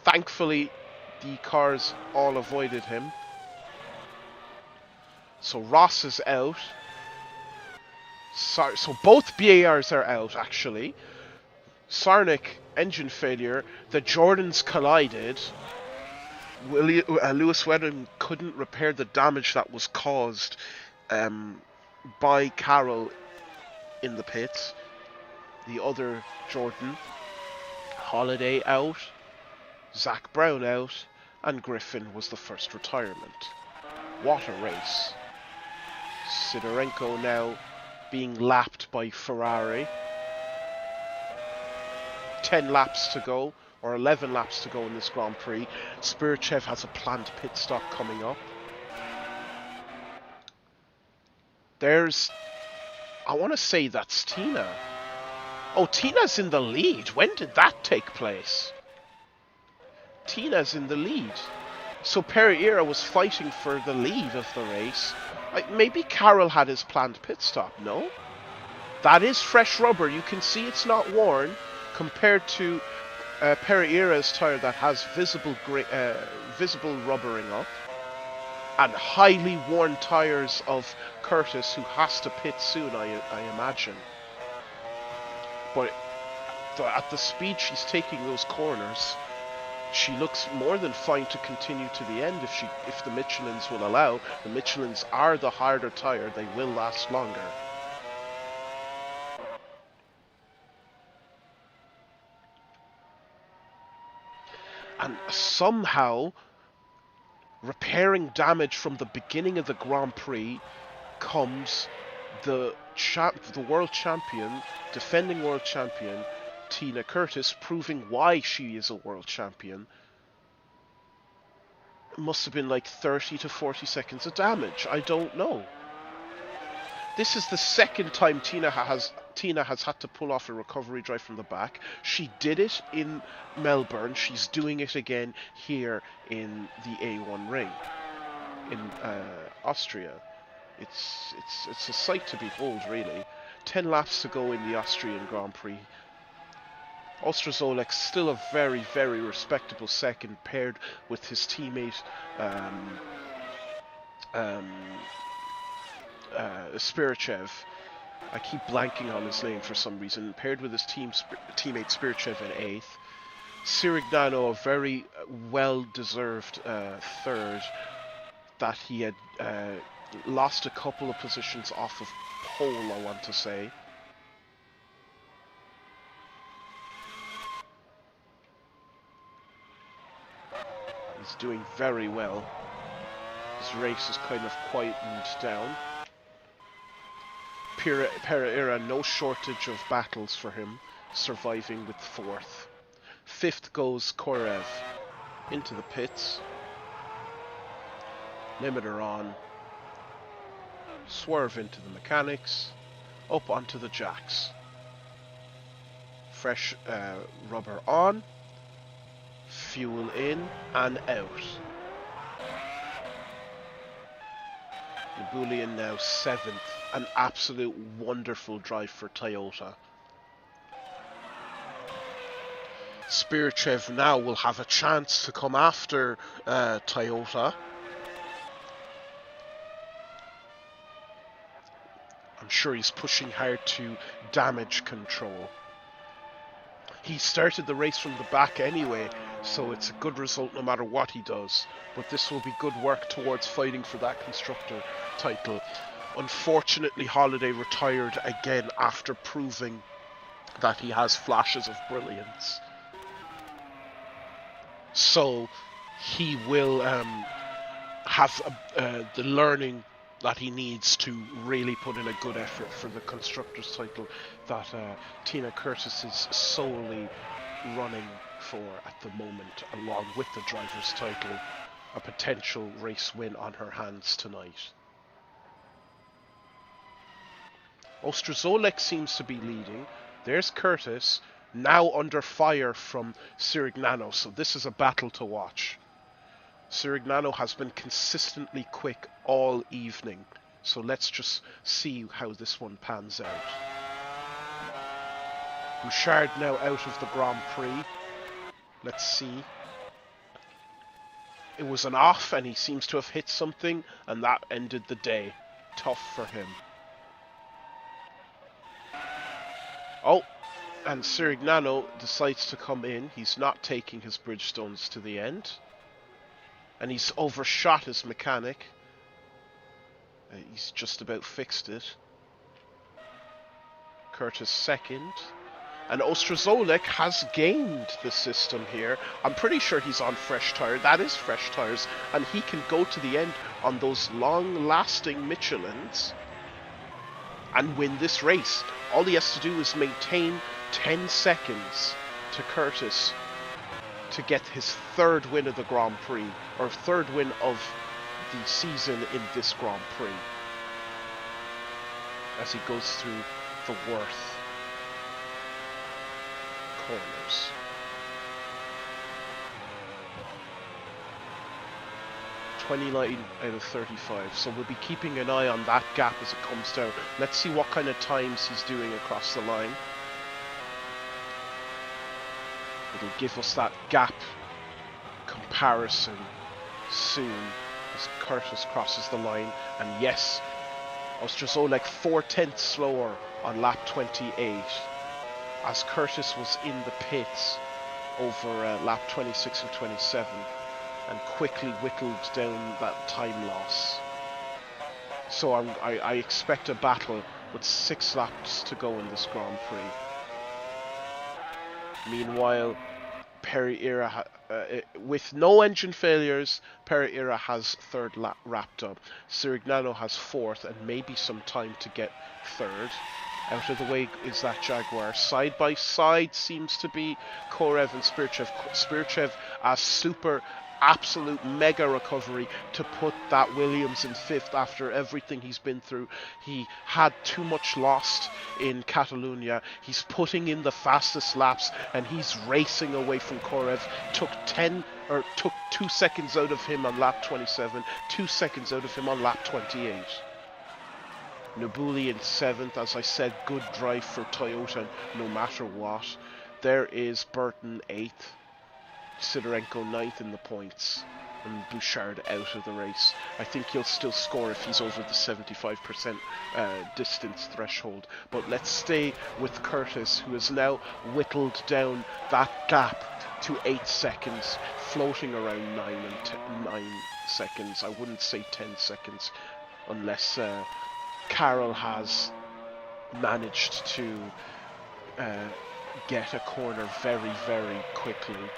Thankfully, the cars all avoided him. So Ross is out. So both BARs are out, actually. Sarnik, engine failure. The Jordans collided. Lewis Wedden couldn't repair the damage that was caused by Carroll in the pits. The other Jordan, Holiday out, Zach Brown out, and Griffin was the first retirement. What a race. Sidorenko now being lapped by Ferrari. 10 laps to go, or 11 laps to go in this Grand Prix. Spirchev has a planned pit stop coming up. I want to say that's Tina. Oh, Tina's in the lead. When did that take place? Tina's in the lead. So Pereira was fighting for the lead of the race. Maybe Carroll had his planned pit stop, no? That is fresh rubber. You can see it's not worn compared to Pereira's tyre that has visible rubbering up. And highly worn tyres of Curtis, who has to pit soon, I imagine. But at the speed she's taking those corners, she looks more than fine to continue to the end if the Michelins will allow. The Michelins are the harder tyre, they will last longer. And somehow, repairing damage from the beginning of the Grand Prix comes the world champion, defending world champion, Tina Curtis, proving why she is a world champion. It must have been like 30 to 40 seconds of damage. I don't know. This is the second time Tina has had to pull off a recovery drive from the back. She did it in Melbourne. She's doing it again here in the A1 ring in Austria. It's a sight to behold, really. 10 laps to go in the Austrian Grand Prix. Ostrozolek still a very, very respectable second, paired with his teammate Spirichev. I keep blanking on his name for some reason. Paired with his teammate Spirichev in 8th. Sirignano, a very well-deserved third, that he had lost a couple of positions off of pole, I want to say. He's doing very well. His race is kind of quietened down. Pereira, no shortage of battles for him, surviving with 4th. 5th goes Korev into the pits. Limiter on. Swerve into the mechanics. Up onto the jacks. Fresh rubber on. Fuel in and out. Nabulian now 7th. An absolute wonderful drive for Toyota. Spirichev now will have a chance to come after Toyota. I'm sure he's pushing hard to damage control. He started the race from the back anyway, so it's a good result no matter what he does. But this will be good work towards fighting for that constructor title. Unfortunately, Holiday retired again after proving that he has flashes of brilliance. So he will have the learning that he needs to really put in a good effort for the constructor's title that Tina Curtis is solely running for at the moment, along with the driver's title, a potential race win on her hands tonight. Ostrozolek seems to be leading. There's Curtis, now under fire from Sirignano, so this is a battle to watch. Sirignano has been consistently quick all evening, so let's just see how this one pans out. Bouchard now out of the Grand Prix. Let's see. It was an off, and he seems to have hit something, and that ended the day. Tough for him. Oh, and Sirignano decides to come in. He's not taking his Bridgestones to the end. And he's overshot his mechanic. He's just about fixed it. Curtis second. And Ostrozolek has gained the system here. I'm pretty sure he's on fresh tire. That is fresh tires. And he can go to the end on those long-lasting Michelins and win this race. All he has to do is maintain 10 seconds to Curtis to get his third win of the Grand Prix, or third win of the season in this Grand Prix, as he goes through the Worth corners. .29 out of 35, so we'll be keeping an eye on that gap as it comes down. Let's see what kind of times he's doing across the line. It'll give us that gap comparison soon as Curtis crosses the line. And yes, Ostrozolek 4/10 slower on lap 28, as Curtis was in the pits over lap 26 or 27 and quickly whittled down that time loss. So I expect a battle with 6 laps to go in this Grand Prix. Meanwhile, Pereira, with no engine failures, Pereira has third lap wrapped up. Sirignano has fourth and maybe some time to get third. Out of the way is that Jaguar. Side by side seems to be Korev and Spirchev. Spirchev, a super absolute mega recovery to put that Williams in fifth after everything he's been through. He had too much lost in Catalonia. He's putting in the fastest laps and he's racing away from Korev. Took 2 seconds out of him on lap 27, 2 seconds out of him on lap 28. Nibali in 7th, as I said, good drive for Toyota no matter what. There is Burton 8th. Sidorenko 9th in the points, and Bouchard out of the race. I think he'll still score if he's over the 75% distance threshold. But let's stay with Curtis, who has now whittled down that gap to 8 seconds, floating around 9 seconds. I wouldn't say 10 seconds, unless Carroll has managed to get a corner very, very quickly.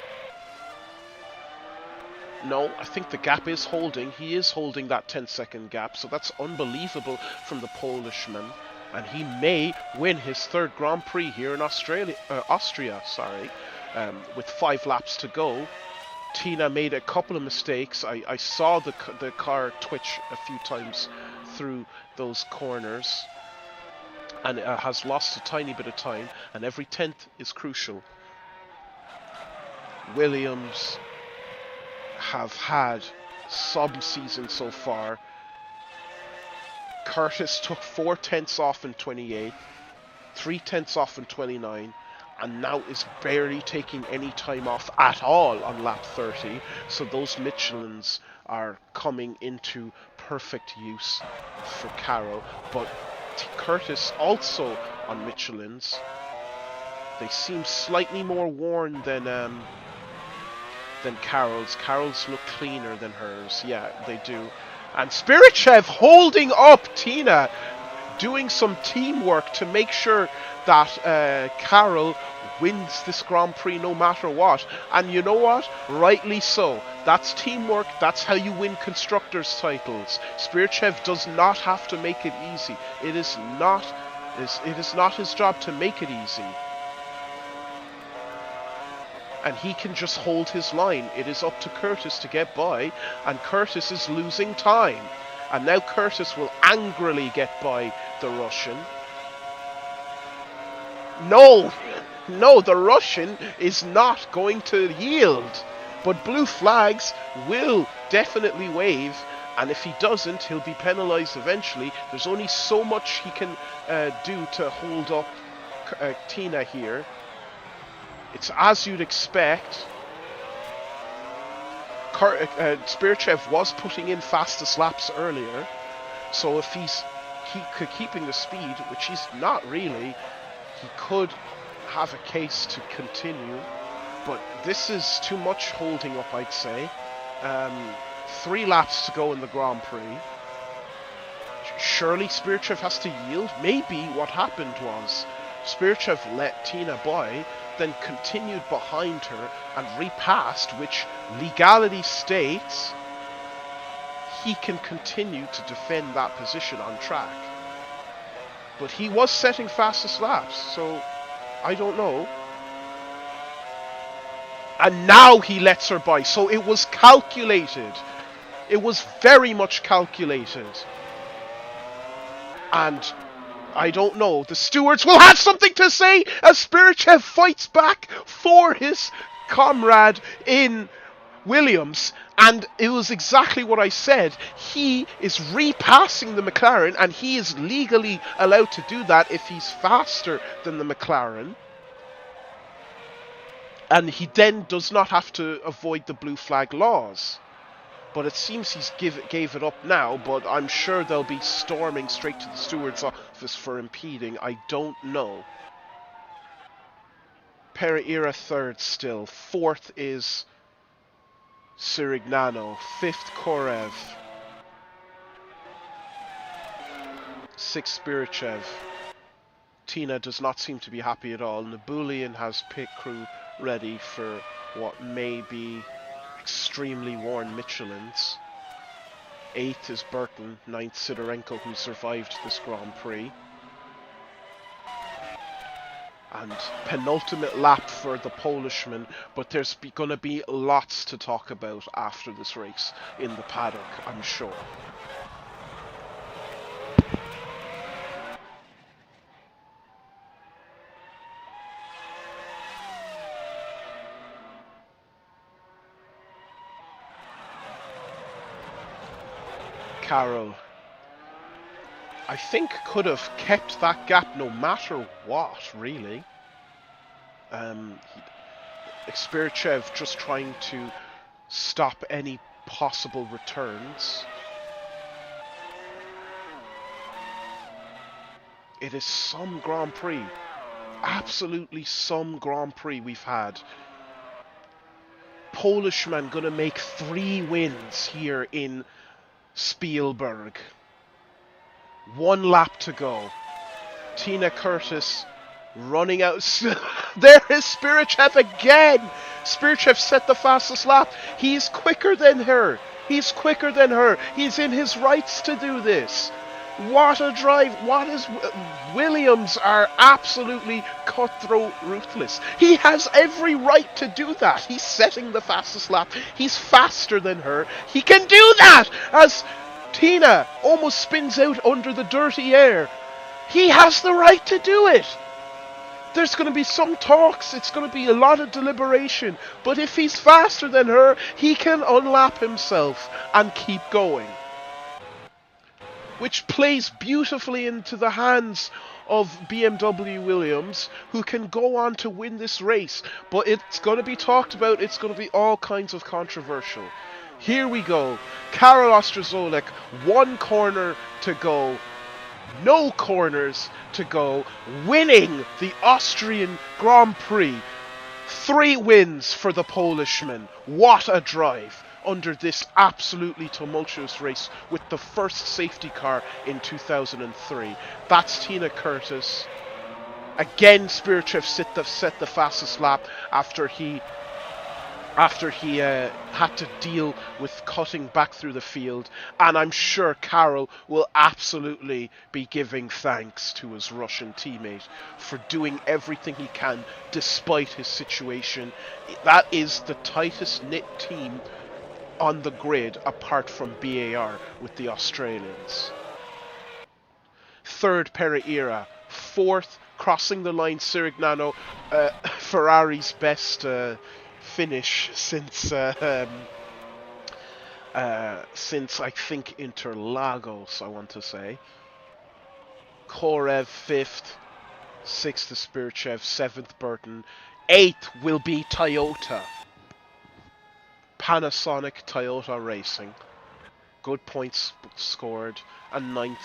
No, I think the gap is holding. He is holding that 10-second gap, so that's unbelievable from the Polishman. And he may win his third Grand Prix here in Austria, with 5 laps to go. Tina made a couple of mistakes. I saw the car twitch a few times through those corners, and it has lost a tiny bit of time, and every 10th is crucial. Williams have had some season so far. Curtis took 4/10 off in 28, 3/10 off in 29, and now is barely taking any time off at all on lap 30. So those Michelins are coming into perfect use for Carroll. But Curtis also on Michelins. They seem slightly more worn than Carroll's. Carroll's look cleaner than hers. Yeah, they do. And Spirichev holding up Tina, doing some teamwork to make sure that Carroll wins this Grand Prix no matter what. And you know what? Rightly so. That's teamwork. That's how you win constructors' titles. Spirichev does not have to make it easy. It is not his job to make it easy. And he can just hold his line. It is up to Curtis to get by, and Curtis is losing time. And now Curtis will angrily get by the Russian. No, the Russian is not going to yield. But blue flags will definitely wave, and if he doesn't, he'll be penalised eventually. There's only so much he can do to hold up Tina here. It's as you'd expect. Spirichev was putting in fastest laps earlier, so if he's keeping the speed, which he's not really, he could have a case to continue. But this is too much holding up, I'd say. 3 laps to go in the Grand Prix. Surely Spirchev has to yield? Maybe what happened was Spirchev let Tina by, then continued behind her and repassed, which legality states he can continue to defend that position on track. But he was setting fastest laps, so I don't know. And now he lets her by, so it was calculated. It was very much calculated. And I don't know, the stewards will have something to say as Spirchev fights back for his comrade in Williams. And it was exactly what I said. He is repassing the McLaren, and he is legally allowed to do that if he's faster than the McLaren. And he then does not have to avoid the blue flag laws. But it seems he's gave it up now, but I'm sure they'll be storming straight to the steward's office for impeding. I don't know. Pereira third still. Fourth is Sirignano. Fifth, Korev. Sixth, Spirchev. Tina does not seem to be happy at all. Nabulian has pit crew ready for what may be extremely worn Michelins. 8th is Burton, 9th Sidorenko, who survived this Grand Prix. And penultimate lap for the Polishman, but there's going to be lots to talk about after this race in the paddock, I'm sure. Carroll, I think, could have kept that gap no matter what, really. Spirchev just trying to stop any possible returns. It is some Grand Prix. Absolutely some Grand Prix we've had. Polishman gonna make 3 wins here in Spielberg. 1 lap to go. Tina Curtis running out. There is Spirchev again. Spirchev set the fastest lap. He's quicker than her. He's quicker than her. He's in his rights to do this. What a drive. What is... Williams are absolutely cutthroat ruthless. He has every right to do that. He's setting the fastest lap. He's faster than her. He can do that as Tina almost spins out under the dirty air. He has the right to do it. There's going to be some talks. It's going to be a lot of deliberation. But if he's faster than her, he can unlap himself and keep going. Which plays beautifully into the hands of BMW Williams, who can go on to win this race. But it's going to be talked about. It's going to be all kinds of controversial. Here we go. Karol Ostrozolek, 1 corner to go. No corners to go. Winning the Austrian Grand Prix. 3 wins for the Polishman. What a drive under this absolutely tumultuous race with the first safety car in 2003. That's Tina Curtis. Again, Spirchev set the fastest lap after he had to deal with cutting back through the field, and I'm sure Carroll will absolutely be giving thanks to his Russian teammate for doing everything he can despite his situation. That is the tightest knit team on the grid apart from BAR with the Australians. 3rd, Pereira. 4th, crossing the line, Sirignano, Ferrari's best finish since I think Interlagos, I want to say. Korev 5th, 6th is Spirchev, 7th Burton, 8th will be Toyota. Panasonic Toyota Racing. Good points scored, and 9th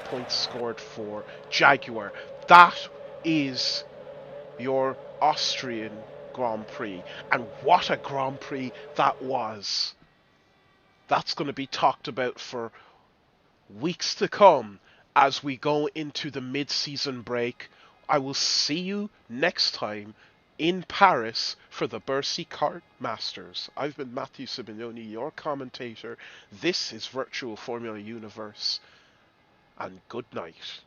points scored for Jaguar. That is your Austrian Grand Prix, and what a Grand Prix that was. That's going to be talked about for weeks to come as we go into the mid-season break. I will see you next time in Paris for the Bercy Kart Masters. I've been Matthew Simeoni, your commentator. This is Virtual Formula Universe, and good night.